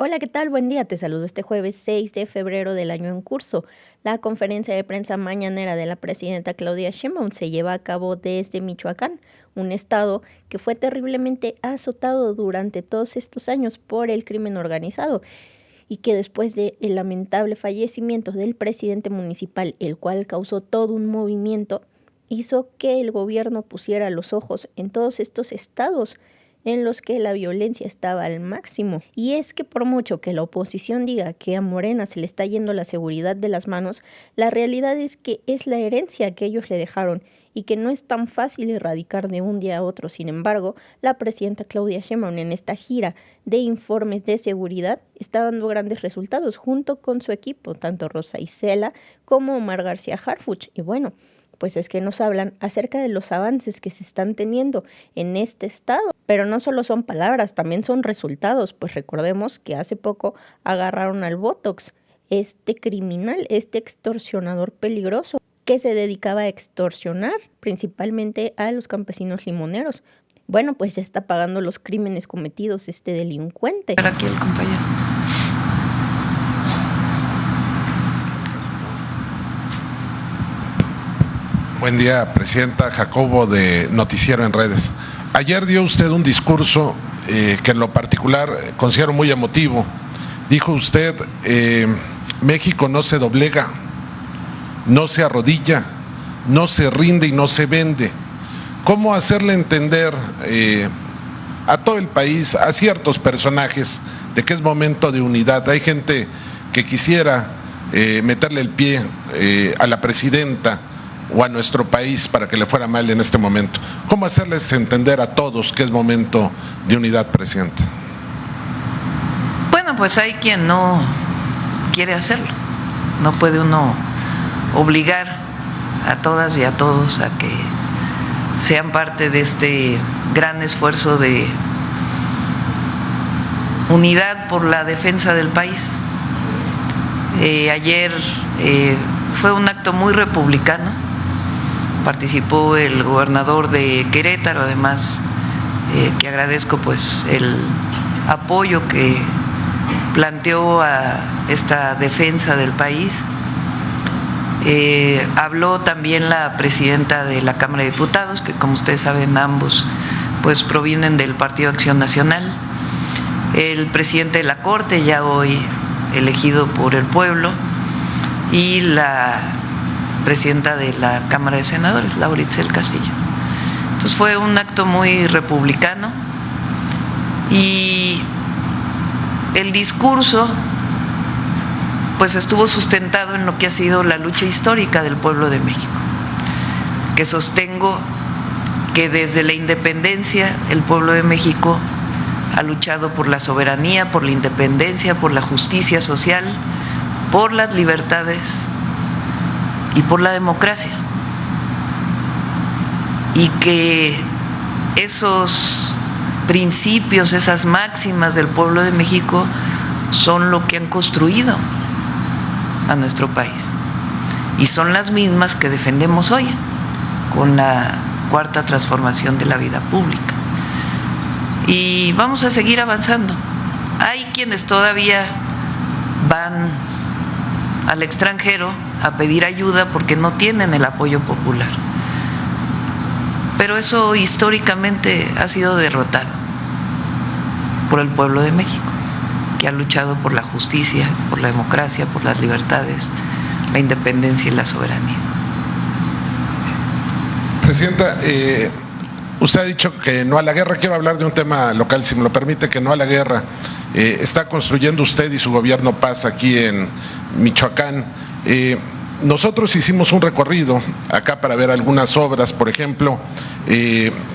Hola, ¿qué tal? Buen día. Te saludo este jueves 6 de febrero del año en curso. La conferencia de prensa mañanera de la presidenta Claudia Sheinbaum se lleva a cabo desde Michoacán, un estado que fue terriblemente azotado durante todos estos años por el crimen organizado y que después del lamentable fallecimiento del presidente municipal, el cual causó todo un movimiento, hizo que el gobierno pusiera los ojos en todos estos estados en los que la violencia estaba al máximo. Y es que por mucho que la oposición diga que a Morena se le está yendo la seguridad de las manos, la realidad es que es la herencia que ellos le dejaron y que no es tan fácil erradicar de un día a otro. Sin embargo, la presidenta Claudia Sheinbaum en esta gira de informes de seguridad está dando grandes resultados junto con su equipo, tanto Rosa Isela como Omar García Harfuch. Y bueno, pues es que nos hablan acerca de los avances que se están teniendo en este estado. Pero no solo son palabras, también son resultados, pues recordemos que hace poco agarraron al Botox, este criminal, este extorsionador peligroso, que se dedicaba a extorsionar principalmente a los campesinos limoneros. Bueno, pues ya está pagando los crímenes cometidos este delincuente. Aquí el compañero. Buen día, presidenta. Jacobo, de Noticiero en Redes. Ayer dio usted un discurso que en lo particular considero muy emotivo. Dijo usted, México no se doblega, no se arrodilla, no se rinde y no se vende. ¿Cómo hacerle entender a todo el país, a ciertos personajes, de que es momento de unidad? Hay gente que quisiera meterle el pie a la presidenta o a nuestro país para que le fuera mal en este momento. ¿Cómo hacerles entender a todos que es momento de unidad, presidente? Bueno, pues hay quien no quiere hacerlo. No puede uno obligar a todas y a todos a que sean parte de este gran esfuerzo de unidad por la defensa del país. Ayer fue un acto muy republicano. Participó el gobernador de Querétaro, además que agradezco pues el apoyo que planteó a esta defensa del país. Habló también la presidenta de la Cámara de Diputados, que como ustedes saben ambos pues provienen del Partido Acción Nacional, el presidente de la Corte, ya hoy elegido por el pueblo, y la presidenta de la Cámara de Senadores, Laura Itzel Castillo. Entonces fue un acto muy republicano y el discurso pues estuvo sustentado en lo que ha sido la lucha histórica del pueblo de México, que sostengo que desde la independencia el pueblo de México ha luchado por la soberanía, por la independencia, por la justicia social, por las libertades y por la democracia, y que esos principios, esas máximas del pueblo de México son lo que han construido a nuestro país y son las mismas que defendemos hoy con la cuarta transformación de la vida pública, y vamos a seguir avanzando. Hay quienes todavía van al extranjero a pedir ayuda porque no tienen el apoyo popular, pero eso históricamente ha sido derrotado por el pueblo de México, que ha luchado por la justicia, por la democracia, por las libertades, la independencia y la soberanía. Presidenta, usted ha dicho que no a la guerra. Quiero hablar de un tema local, si me lo permite, que no a la guerra. Está construyendo usted y su gobierno paz aquí en Michoacán. Nosotros hicimos un recorrido acá para ver algunas obras. Por ejemplo,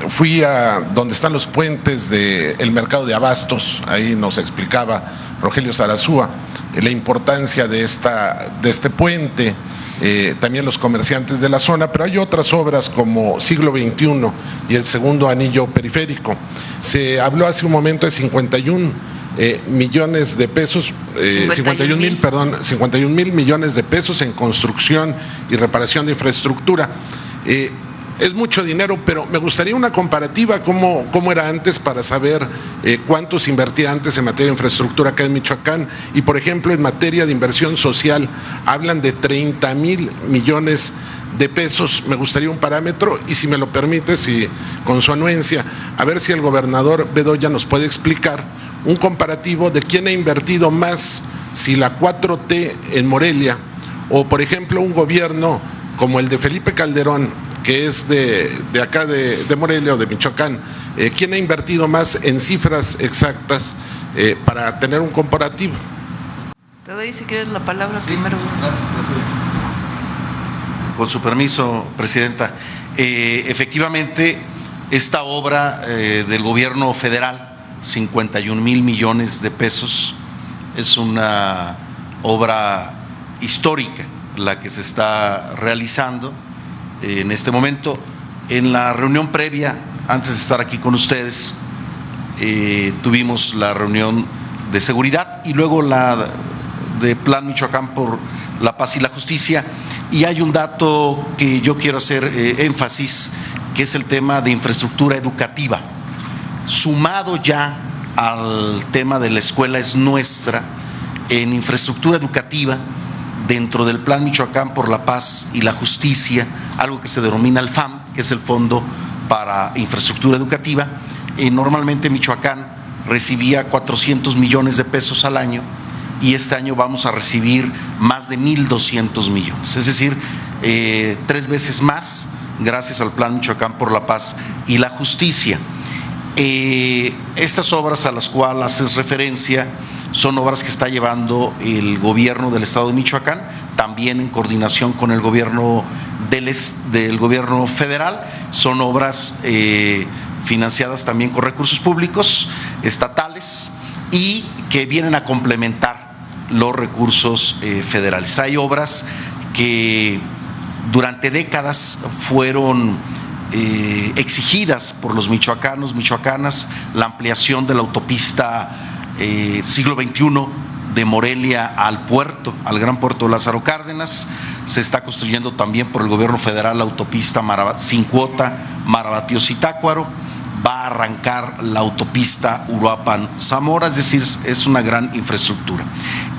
fui a donde están los puentes del mercado de abastos. Ahí nos explicaba Rogelio Zarazúa la importancia de este puente, también los comerciantes de la zona, pero hay otras obras como Siglo XXI y el segundo anillo periférico. Se habló hace un momento de 51 millones de pesos, 51 mil millones de pesos en construcción y reparación de infraestructura. es mucho dinero, pero me gustaría una comparativa, cómo era antes, para saber cuánto se invertía antes en materia de infraestructura acá en Michoacán. Y, por ejemplo, en materia de inversión social, hablan de 30,000 millones de pesos. Me gustaría un parámetro y, si me lo permite, si con su anuencia, a ver si el gobernador Bedoya nos puede explicar un comparativo de quién ha invertido más, si la 4T en Morelia o, por ejemplo, un gobierno como el de Felipe Calderón, que es de acá de Morelia o de Michoacán. ¿Quién ha invertido más en cifras exactas para tener un comparativo? Te doy, si quieres, la palabra primero. Gracias, presidente. Con su permiso, presidenta. Efectivamente, esta obra del gobierno federal, 51,000 millones de pesos, es una obra histórica la que se está realizando en este momento. En la reunión previa, antes de estar aquí con ustedes, tuvimos la reunión de seguridad y luego la de Plan Michoacán por la Paz y la Justicia, y hay un dato que yo quiero hacer énfasis, que es el tema de infraestructura educativa. Sumado ya al tema de la escuela es nuestra, en infraestructura educativa, dentro del Plan Michoacán por la Paz y la Justicia, algo que se denomina el FAM, que es el Fondo para Infraestructura Educativa. Normalmente Michoacán recibía 400 millones de pesos al año y este año vamos a recibir más de 1,200 millones, es decir, 3 veces más, gracias al Plan Michoacán por la Paz y la Justicia. Estas obras a las cuales haces referencia son obras que está llevando el gobierno del estado de Michoacán, también en coordinación con el gobierno del gobierno federal. Son obras financiadas también con recursos públicos, estatales, y que vienen a complementar los recursos federales. Hay obras que durante décadas fueron exigidas por los michoacanos, michoacanas, la ampliación de la autopista siglo XXI de Morelia al puerto, al gran puerto de Lázaro Cárdenas. Se está construyendo también por el gobierno federal la autopista sin cuota Marabatío-Zitácuaro. Va a arrancar la autopista Uruapan-Zamora, es decir, es una gran infraestructura.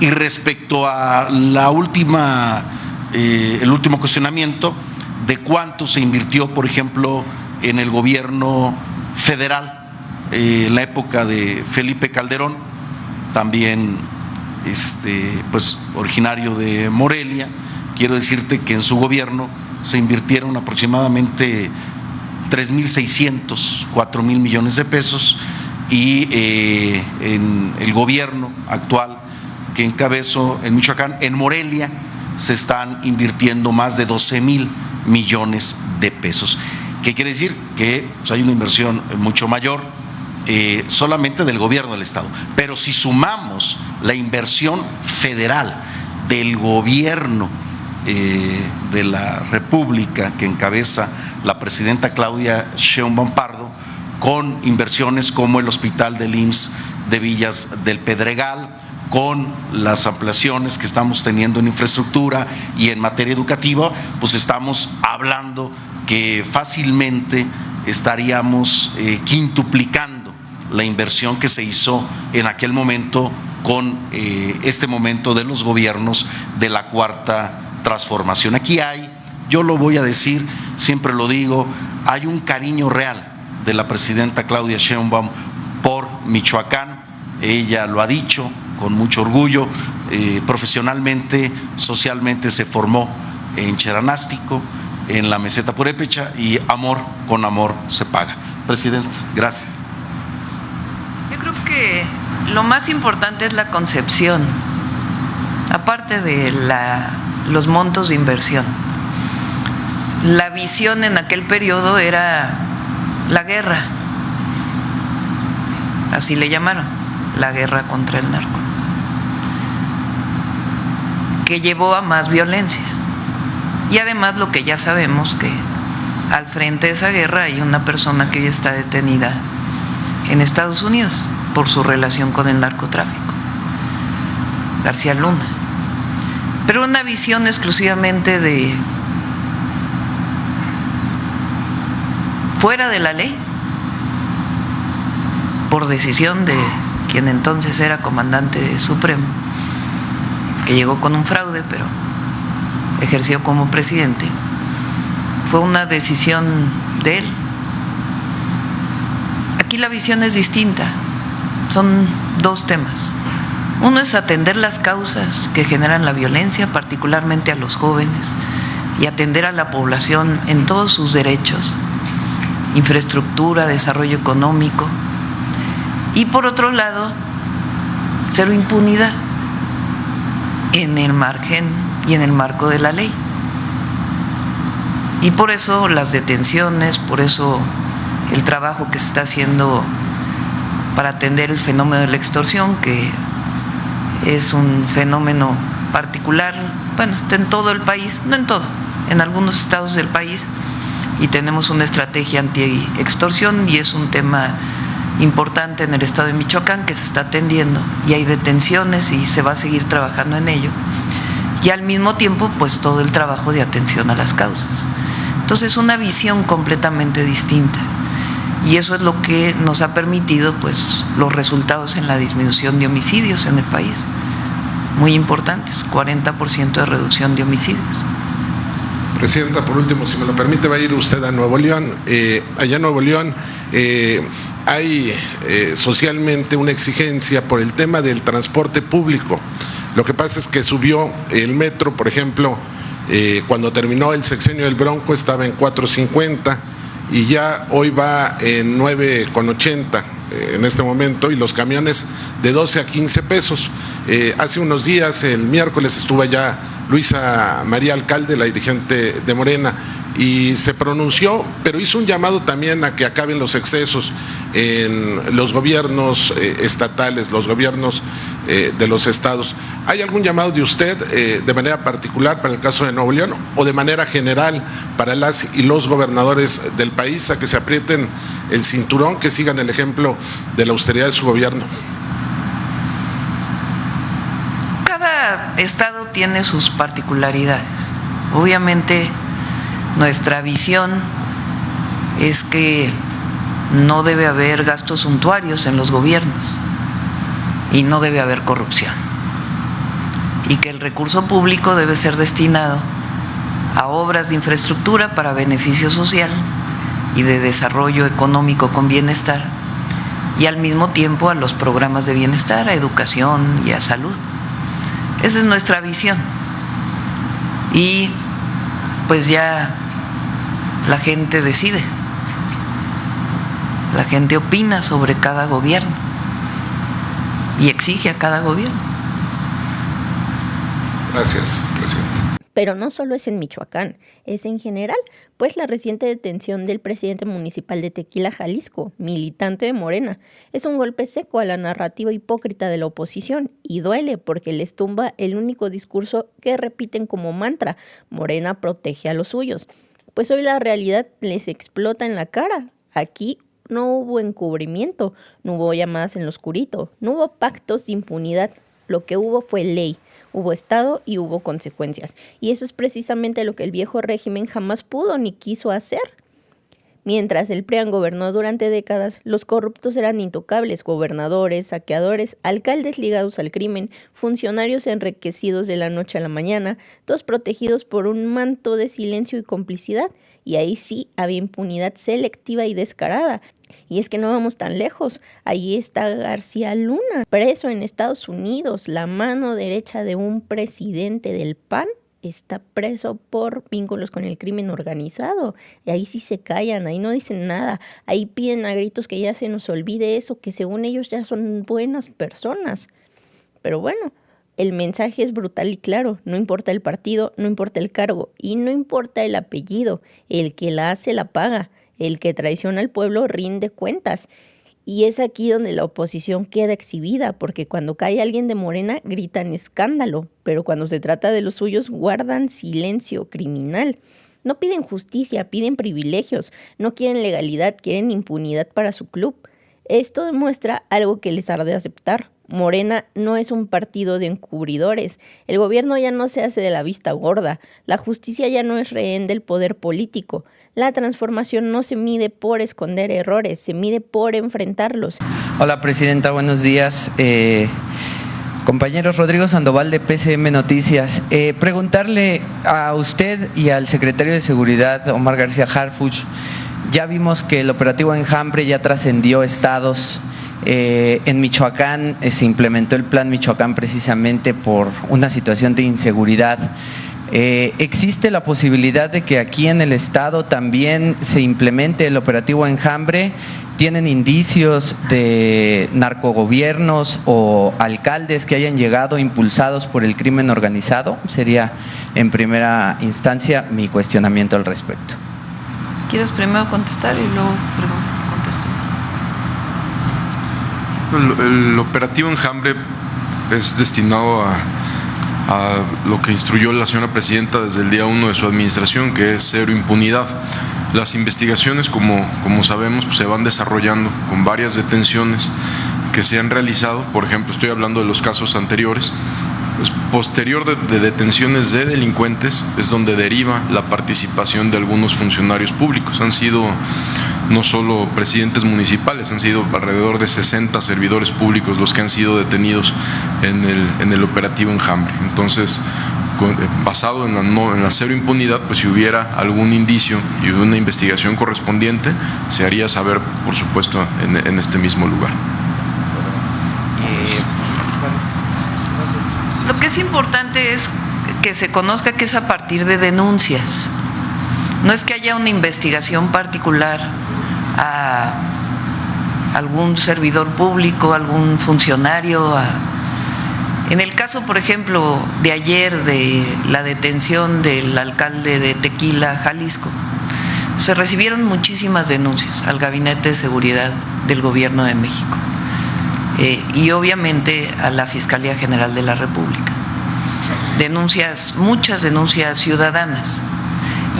Y respecto a la el último cuestionamiento de cuánto se invirtió, por ejemplo, en el gobierno federal, en la época de Felipe Calderón, también pues originario de Morelia, quiero decirte que en su gobierno se invirtieron aproximadamente 3,600, 4,000 millones de pesos, y en el gobierno actual que encabezo en Michoacán, en Morelia, se están invirtiendo más de 12,000 millones de pesos. ¿Qué quiere decir? Que pues, hay una inversión mucho mayor solamente del gobierno del estado. Pero si sumamos la inversión federal del gobierno de la República que encabeza la presidenta Claudia Sheinbaum Pardo, con inversiones como el hospital del IMSS de Villas del Pedregal, con las ampliaciones que estamos teniendo en infraestructura y en materia educativa, pues estamos hablando que fácilmente estaríamos quintuplicando la inversión que se hizo en aquel momento con este momento de los gobiernos de la Cuarta Transformación. Aquí hay, yo lo voy a decir, siempre lo digo, hay un cariño real de la presidenta Claudia Sheinbaum por Michoacán. Ella lo ha dicho con mucho orgullo, profesionalmente, socialmente se formó en Cheranástico, en la meseta purépecha, y amor con amor se paga. Presidenta, gracias. Yo creo que lo más importante es la concepción, aparte de los montos de inversión. La visión en aquel periodo era la guerra, así le llamaron, la guerra contra el narco, que llevó a más violencia. Y además lo que ya sabemos, que al frente de esa guerra hay una persona que hoy está detenida en Estados Unidos por su relación con el narcotráfico, García Luna. Pero una visión exclusivamente de fuera de la ley, por decisión de quien entonces era comandante supremo, que llegó con un fraude, pero ejerció como presidente. Fue una decisión de él. Aquí la visión es distinta. Son dos temas. Uno es atender las causas que generan la violencia, particularmente a los jóvenes, y atender a la población en todos sus derechos, infraestructura, desarrollo económico. Y por otro lado, cero impunidad en el margen y en el marco de la ley. Y por eso las detenciones, por eso el trabajo que se está haciendo para atender el fenómeno de la extorsión, que es un fenómeno particular, bueno, está en todo el país, no en todo, en algunos estados del país, y tenemos una estrategia anti-extorsión, y es un tema importante en el estado de Michoacán que se está atendiendo, y hay detenciones y se va a seguir trabajando en ello, y al mismo tiempo pues todo el trabajo de atención a las causas. Entonces una visión completamente distinta, y eso es lo que nos ha permitido pues los resultados en la disminución de homicidios en el país, muy importantes, 40% de reducción de homicidios. Presidenta, por último, si me lo permite, va a ir usted a Nuevo León. Allá en Nuevo León hay socialmente una exigencia por el tema del transporte público. Lo que pasa es que subió el metro, por ejemplo, cuando terminó el sexenio del Bronco estaba en 4.50 y ya hoy va en 9.80 en este momento, y los camiones de 12 a 15 pesos. Hace unos días, el miércoles, estuvo allá Luisa María Alcalde, la dirigente de Morena, y se pronunció, pero hizo un llamado también a que acaben los excesos en los gobiernos estatales, los gobiernos de los estados. ¿Hay algún llamado de usted de manera particular para el caso de Nuevo León o de manera general para las y los gobernadores del país a que se aprieten el cinturón, que sigan el ejemplo de la austeridad de su gobierno? Cada estado tiene sus particularidades. Obviamente nuestra visión es que no debe haber gastos suntuarios en los gobiernos y no debe haber corrupción, y que el recurso público debe ser destinado a obras de infraestructura para beneficio social y de desarrollo económico con bienestar, y al mismo tiempo a los programas de bienestar, a educación y a salud. Esa es nuestra visión, y pues ya la gente decide, la gente opina sobre cada gobierno y exige a cada gobierno. Gracias, presidente. Pero no solo es en Michoacán, es en general, pues la reciente detención del presidente municipal de Tequila, Jalisco, militante de Morena, es un golpe seco a la narrativa hipócrita de la oposición, y duele porque les tumba el único discurso que repiten como mantra: Morena protege a los suyos. Pues hoy la realidad les explota en la cara. Aquí no hubo encubrimiento, no hubo llamadas en lo oscurito, no hubo pactos de impunidad. Lo que hubo fue ley, hubo Estado y hubo consecuencias. Y eso es precisamente lo que el viejo régimen jamás pudo ni quiso hacer. Mientras el PRIAN gobernó durante décadas, los corruptos eran intocables: gobernadores, saqueadores, alcaldes ligados al crimen, funcionarios enriquecidos de la noche a la mañana, todos protegidos por un manto de silencio y complicidad. Y ahí sí había impunidad selectiva y descarada. Y es que no vamos tan lejos. Ahí está García Luna, preso en Estados Unidos, la mano derecha de un presidente del PAN. Está preso por vínculos con el crimen organizado. Y ahí sí se callan, ahí no dicen nada. Ahí piden a gritos que ya se nos olvide eso, que según ellos ya son buenas personas. Pero bueno, el mensaje es brutal y claro. No importa el partido, no importa el cargo y no importa el apellido. El que la hace la paga. El que traiciona al pueblo rinde cuentas. Y es aquí donde la oposición queda exhibida, porque cuando cae alguien de Morena gritan escándalo, pero cuando se trata de los suyos guardan silencio criminal. No piden justicia, piden privilegios, no quieren legalidad, quieren impunidad para su club. Esto demuestra algo que les arde aceptar. Morena no es un partido de encubridores. El gobierno ya no se hace de la vista gorda. La justicia ya no es rehén del poder político. La transformación no se mide por esconder errores, se mide por enfrentarlos. Hola, Presidenta, buenos días. Compañeros, Rodrigo Sandoval de PCM Noticias. Preguntarle a usted y al secretario de Seguridad, Omar García Harfuch, ya vimos que el operativo Enjambre ya trascendió estados. En Michoacán se implementó el Plan Michoacán precisamente por una situación de inseguridad. ¿Existe la posibilidad de que aquí en el estado también se implemente el operativo Enjambre? ¿Tienen indicios de narcogobiernos o alcaldes que hayan llegado impulsados por el crimen organizado? Sería en primera instancia mi cuestionamiento al respecto. ¿Quieres primero contestar y luego contesto? El operativo Enjambre es destinado a lo que instruyó la señora presidenta desde el día 1 de su administración, que es cero impunidad. Las investigaciones, como sabemos, pues se van desarrollando con varias detenciones que se han realizado. Por ejemplo, estoy hablando de los casos anteriores. Pues, posterior de detenciones de delincuentes es donde deriva la participación de algunos funcionarios públicos. Han sido no solo presidentes municipales, han sido alrededor de 60 servidores públicos los que han sido detenidos en el operativo Enjambre. Entonces, basado en la cero impunidad, pues si hubiera algún indicio y una investigación correspondiente, se haría saber, por supuesto, en este mismo lugar. Lo que es importante es que se conozca que es a partir de denuncias. No es que haya una investigación particular a algún servidor público, algún funcionario. En el caso, por ejemplo, de ayer de la detención del alcalde de Tequila, Jalisco, se recibieron muchísimas denuncias al Gabinete de Seguridad del Gobierno de México y obviamente a la Fiscalía General de la República. Muchas denuncias ciudadanas.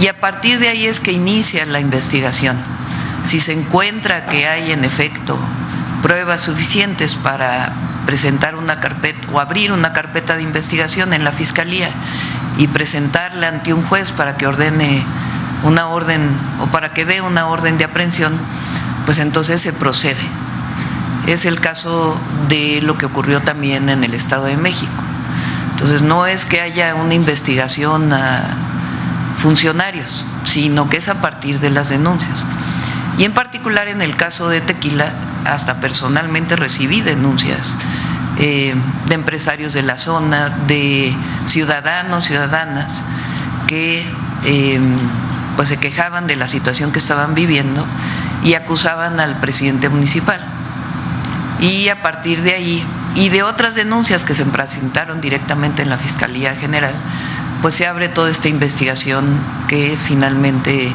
Y a partir de ahí es que inicia la investigación. Si se encuentra que hay en efecto pruebas suficientes para presentar una carpeta o abrir una carpeta de investigación en la Fiscalía y presentarla ante un juez para que ordene una orden o para que dé una orden de aprehensión, pues entonces se procede. Es el caso de lo que ocurrió también en el Estado de México. Entonces no es que haya una investigación a funcionarios, sino que es a partir de las denuncias. Y en particular en el caso de Tequila, hasta personalmente recibí denuncias de empresarios de la zona, de ciudadanos, ciudadanas, que pues se quejaban de la situación que estaban viviendo y acusaban al presidente municipal. Y a partir de ahí, y de otras denuncias que se presentaron directamente en la Fiscalía General, pues se abre toda esta investigación que finalmente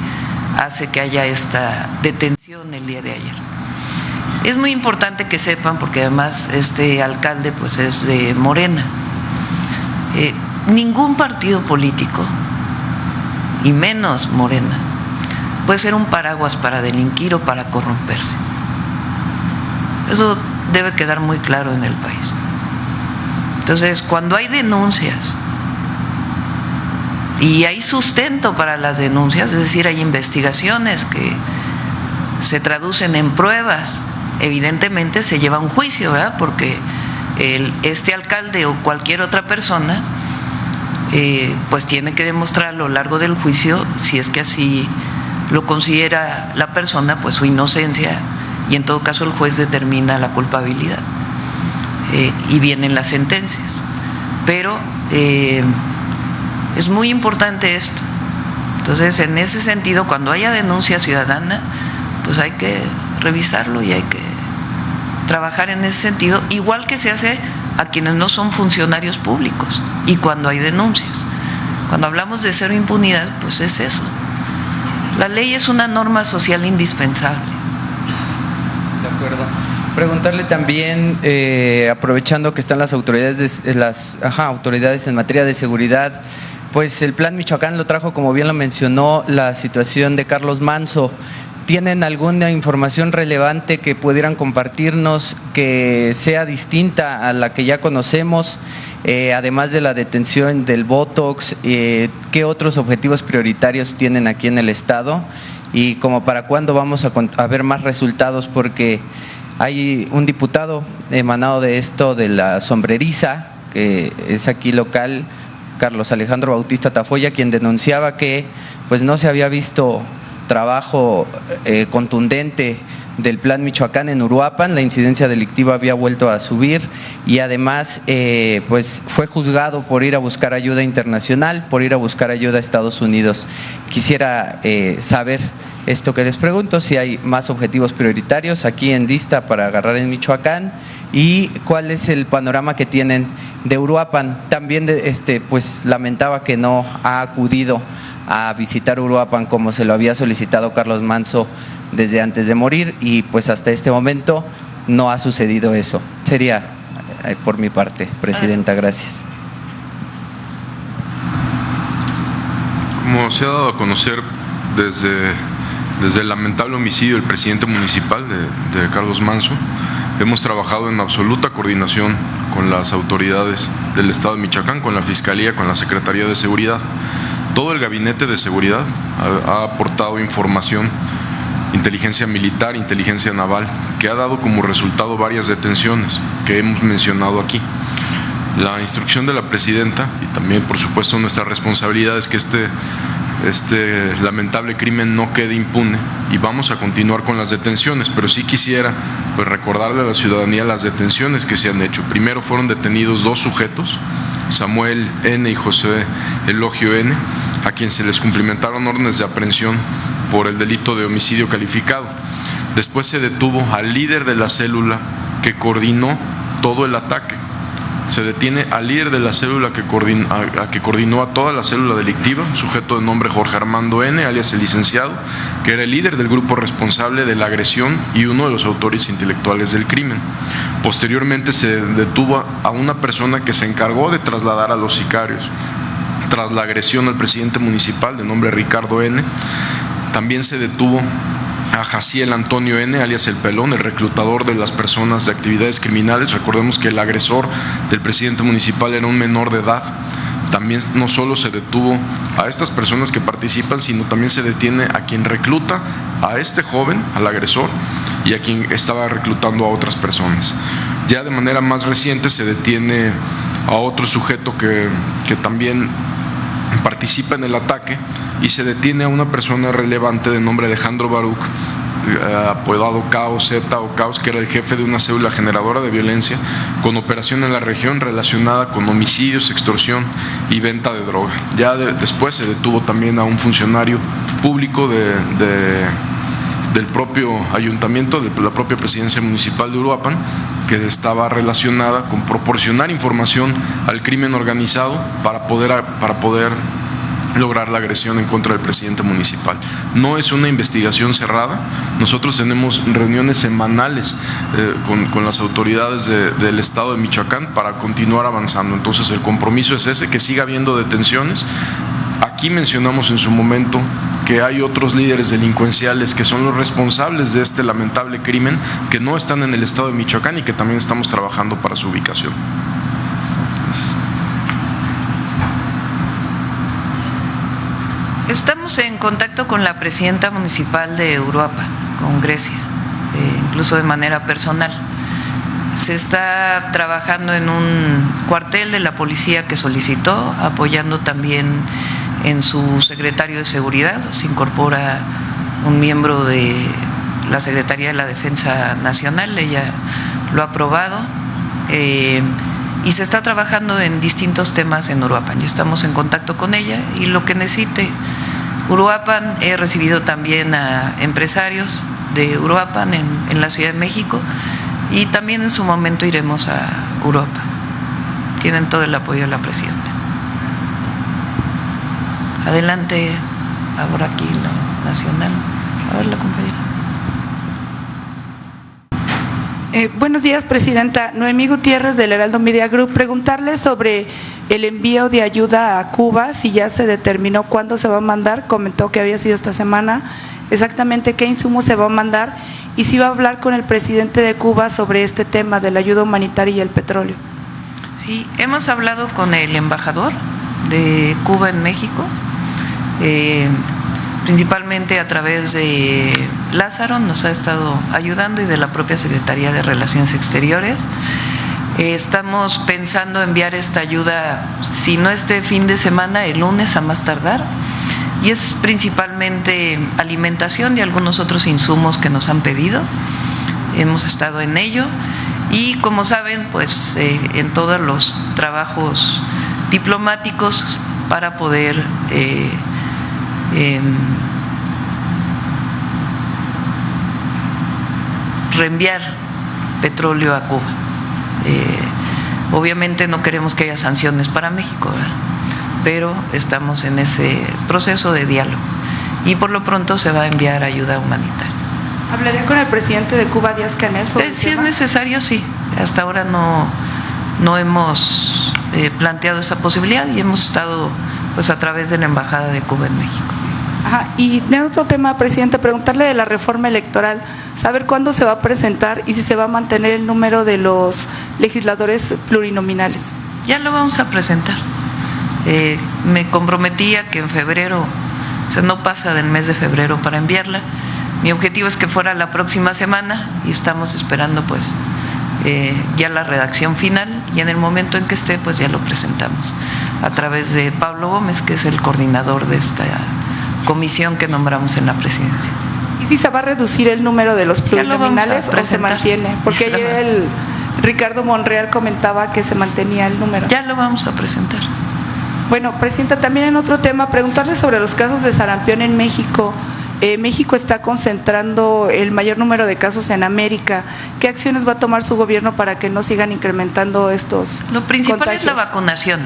hace que haya esta detención el día de ayer. Es muy importante que sepan, porque además este alcalde pues es de Morena. Ningún partido político, y menos Morena, puede ser un paraguas para delinquir o para corromperse. Eso debe quedar muy claro en el país. Entonces, cuando hay denuncias y hay sustento para las denuncias, es decir, hay investigaciones que se traducen en pruebas, evidentemente se lleva a un juicio, ¿verdad? Porque este alcalde o cualquier otra persona pues tiene que demostrar a lo largo del juicio, si es que así lo considera la persona, pues su inocencia, y en todo caso el juez determina la culpabilidad y vienen las sentencias. Pero es muy importante esto. Entonces, en ese sentido, cuando haya denuncia ciudadana, pues hay que revisarlo y hay que trabajar en ese sentido, igual que se hace a quienes no son funcionarios públicos y cuando hay denuncias. Cuando hablamos de cero impunidad, pues es eso. La ley es una norma social indispensable. De acuerdo. Preguntarle también, aprovechando que están las autoridades autoridades en materia de seguridad, pues el Plan Michoacán lo trajo, como bien lo mencionó, la situación de Carlos Manzo. ¿Tienen alguna información relevante que pudieran compartirnos que sea distinta a la que ya conocemos? Además de la detención del Botox, ¿qué otros objetivos prioritarios tienen aquí en el estado? y como para cuándo vamos a ver más resultados, porque hay un diputado emanado de esto, de la Sombreriza, que es aquí local, Carlos Alejandro Bautista Tafoya, quien denunciaba que pues no se había visto trabajo contundente del Plan Michoacán en Uruapan. La incidencia delictiva había vuelto a subir y además pues fue juzgado por ir a buscar ayuda internacional, por ir a buscar ayuda a Estados Unidos. Quisiera saber esto que les pregunto, si hay más objetivos prioritarios aquí en lista para agarrar en Michoacán y cuál es el panorama que tienen de Uruapan. También pues lamentaba que no ha acudido a visitar Uruapan como se lo había solicitado Carlos Manso desde antes de morir, y pues hasta este momento no ha sucedido eso. Sería por mi parte, Presidenta, gracias. Como se ha dado a conocer desde el lamentable homicidio del presidente municipal de Carlos Manso, hemos trabajado en absoluta coordinación con las autoridades del Estado de Michoacán, con la Fiscalía, con la Secretaría de Seguridad. Todo el Gabinete de Seguridad ha aportado información, inteligencia militar, inteligencia naval, que ha dado como resultado varias detenciones que hemos mencionado aquí. La instrucción de la Presidenta y también, por supuesto, nuestra responsabilidad es que este lamentable crimen no quede impune, y vamos a continuar con las detenciones, pero sí quisiera pues recordarle a la ciudadanía las detenciones que se han hecho. Primero fueron detenidos 2 sujetos, Samuel N. y José Elogio N., a quien se les cumplimentaron órdenes de aprehensión por el delito de homicidio calificado. Después se detuvo al líder de la célula que coordinó todo el ataque. Se detiene al líder de la célula que coordinó a toda la célula delictiva, un sujeto de nombre Jorge Armando N., alias el licenciado, que era el líder del grupo responsable de la agresión y uno de los autores intelectuales del crimen. Posteriormente se detuvo a una persona que se encargó de trasladar a los sicarios tras la agresión al presidente municipal, de nombre Ricardo N. También se detuvo a Jaciel Antonio N., alias El Pelón, el reclutador de las personas de actividades criminales. Recordemos que el agresor del presidente municipal era un menor de edad. También no solo se detuvo a estas personas que participan, sino también se detiene a quien recluta a este joven, al agresor, y a quien estaba reclutando a otras personas. Ya de manera más reciente se detiene a otro sujeto que también participa en el ataque, y se detiene a una persona relevante de nombre Alejandro Baruch, apodado Caos Z o Caos, que era el jefe de una célula generadora de violencia con operación en la región relacionada con homicidios, extorsión y venta de droga. Ya después se detuvo también a un funcionario público del propio ayuntamiento, de la propia presidencia municipal de Uruapan, que estaba relacionada con proporcionar información al crimen organizado para poder lograr la agresión en contra del presidente municipal. No es una investigación cerrada. Nosotros tenemos reuniones semanales con las autoridades del Estado de Michoacán para continuar avanzando. Entonces el compromiso es ese, que siga habiendo detenciones. Aquí mencionamos en su momento que hay otros líderes delincuenciales que son los responsables de este lamentable crimen, que no están en el Estado de Michoacán y que también estamos trabajando para su ubicación. Estamos en contacto con la presidenta municipal de Uruapan, con Grecia, incluso de manera personal. Se está trabajando en un cuartel de la policía que solicitó, apoyando también en su secretario de Seguridad. Se incorpora un miembro de la Secretaría de la Defensa Nacional, ella lo ha aprobado, y se está trabajando en distintos temas en Uruapan. Ya estamos en contacto con ella y lo que necesite Uruapan. He recibido también a empresarios de Uruapan en la Ciudad de México, y también en su momento iremos a Uruapan. Tienen todo el apoyo de la presidenta. Adelante, ahora aquí la nacional. A ver, la compañera. Buenos días, Presidenta. Noemí Gutiérrez, del Heraldo Media Group. Preguntarle sobre el envío de ayuda a Cuba, si ya se determinó cuándo se va a mandar. Comentó que había sido esta semana. Exactamente qué insumos se va a mandar, y si va a hablar con el presidente de Cuba sobre este tema de la ayuda humanitaria y el petróleo. Sí, hemos hablado con el embajador de Cuba en México. principalmente a través de Lázaro, nos ha estado ayudando, y de la propia Secretaría de Relaciones Exteriores. Estamos pensando enviar esta ayuda, si no este fin de semana, el lunes a más tardar, y es principalmente alimentación y algunos otros insumos que nos han pedido. Hemos estado en ello, y como saben, pues en todos los trabajos diplomáticos para poder reenviar petróleo a Cuba. Obviamente no queremos que haya sanciones para México, ¿verdad? Pero estamos en ese proceso de diálogo, y por lo pronto se va a enviar ayuda humanitaria. ¿Hablaría con el presidente de Cuba, Díaz-Canel, sobre el Si es tema? necesario, sí. Hasta ahora no hemos planteado esa posibilidad, y hemos estado pues a través de la Embajada de Cuba en México. Ajá. Y de otro tema, presidente, preguntarle de la reforma electoral, saber cuándo se va a presentar y si se va a mantener el número de los legisladores plurinominales. Ya lo vamos a presentar. Me comprometía que en febrero, o sea, no pasa del mes de febrero para enviarla. Mi objetivo es que fuera la próxima semana, y estamos esperando pues ya la redacción final, y en el momento en que esté pues ya lo presentamos a través de Pablo Gómez, que es el coordinador de esta comisión que nombramos en la presidencia. ¿Y si se va a reducir el número de los Ya lo vamos a plurinominales o se presentar. mantiene? Porque ayer el Ricardo Monreal comentaba que se mantenía el número. Ya lo vamos a presentar. Bueno, presidenta, también en otro tema, preguntarle sobre los casos de sarampión en México. México está concentrando el mayor número de casos en América. ¿Qué acciones va a tomar su gobierno para que no sigan incrementando estos Lo principal contagios? es la vacunación,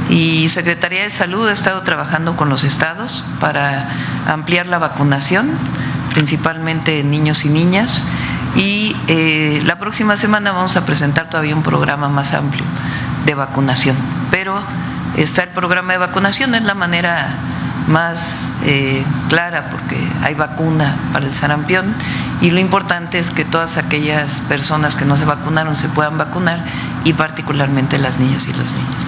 y Secretaría de Salud ha estado trabajando con los estados para ampliar la vacunación, principalmente en niños y niñas, y la próxima semana vamos a presentar todavía un programa más amplio de vacunación, pero está el programa de vacunación, es la manera más clara, porque hay vacuna para el sarampión, y lo importante es que todas aquellas personas que no se vacunaron se puedan vacunar, y particularmente las niñas y los niños.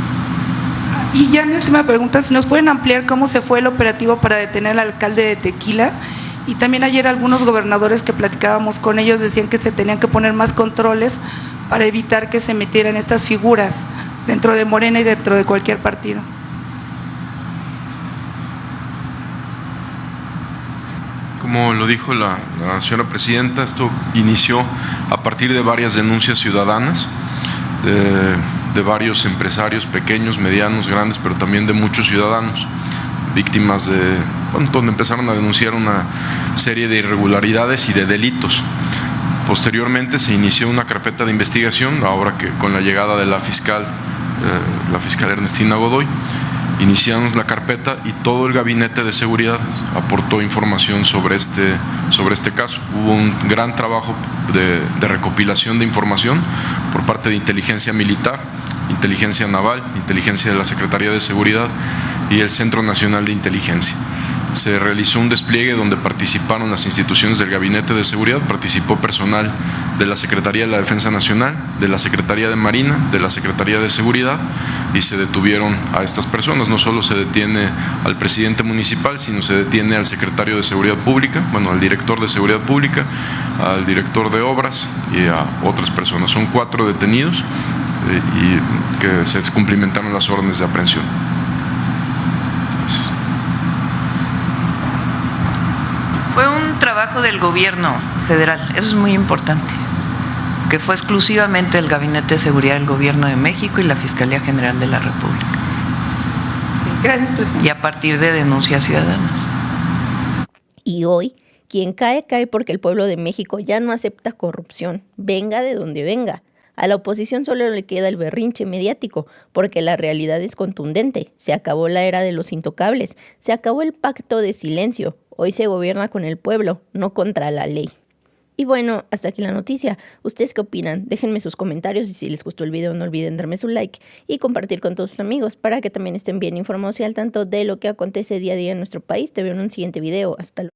Y ya mi última pregunta, si nos pueden ampliar cómo se fue el operativo para detener al alcalde de Tequila. Y también ayer algunos gobernadores que platicábamos con ellos decían que se tenían que poner más controles para evitar que se metieran estas figuras dentro de Morena y dentro de cualquier partido. Como lo dijo la señora presidenta, esto inició a partir de varias denuncias ciudadanas de varios empresarios pequeños, medianos, grandes, pero también de muchos ciudadanos, víctimas donde empezaron a denunciar una serie de irregularidades y de delitos. Posteriormente se inició una carpeta de investigación, ahora que con la llegada de la fiscal Ernestina Godoy, iniciamos la carpeta, y todo el gabinete de seguridad aportó información sobre este caso. Hubo un gran trabajo de recopilación de información por parte de inteligencia militar, inteligencia naval, inteligencia de la Secretaría de Seguridad y el Centro Nacional de Inteligencia. Se realizó un despliegue donde participaron las instituciones del Gabinete de Seguridad, participó personal de la Secretaría de la Defensa Nacional, de la Secretaría de Marina, de la Secretaría de Seguridad, y se detuvieron a estas personas. No solo se detiene al presidente municipal, sino se detiene al secretario de Seguridad Pública, al director de Seguridad Pública, al director de Obras y a otras personas. Son 4 detenidos y que se cumplimentaron las órdenes de aprehensión. Fue un trabajo del gobierno federal, eso es muy importante, que fue exclusivamente el Gabinete de Seguridad del Gobierno de México y la Fiscalía General de la República. Gracias, presidente. Y a partir de denuncias ciudadanas. Y hoy, quien cae, cae porque el pueblo de México ya no acepta corrupción, venga de donde venga. A la oposición solo le queda el berrinche mediático, porque la realidad es contundente. Se acabó la era de los intocables, se acabó el pacto de silencio. Hoy se gobierna con el pueblo, no contra la ley. Y bueno, hasta aquí la noticia. ¿Ustedes qué opinan? Déjenme sus comentarios, y si les gustó el video no olviden darme su like y compartir con todos sus amigos para que también estén bien informados y al tanto de lo que acontece día a día en nuestro país. Te veo en un siguiente video. Hasta luego.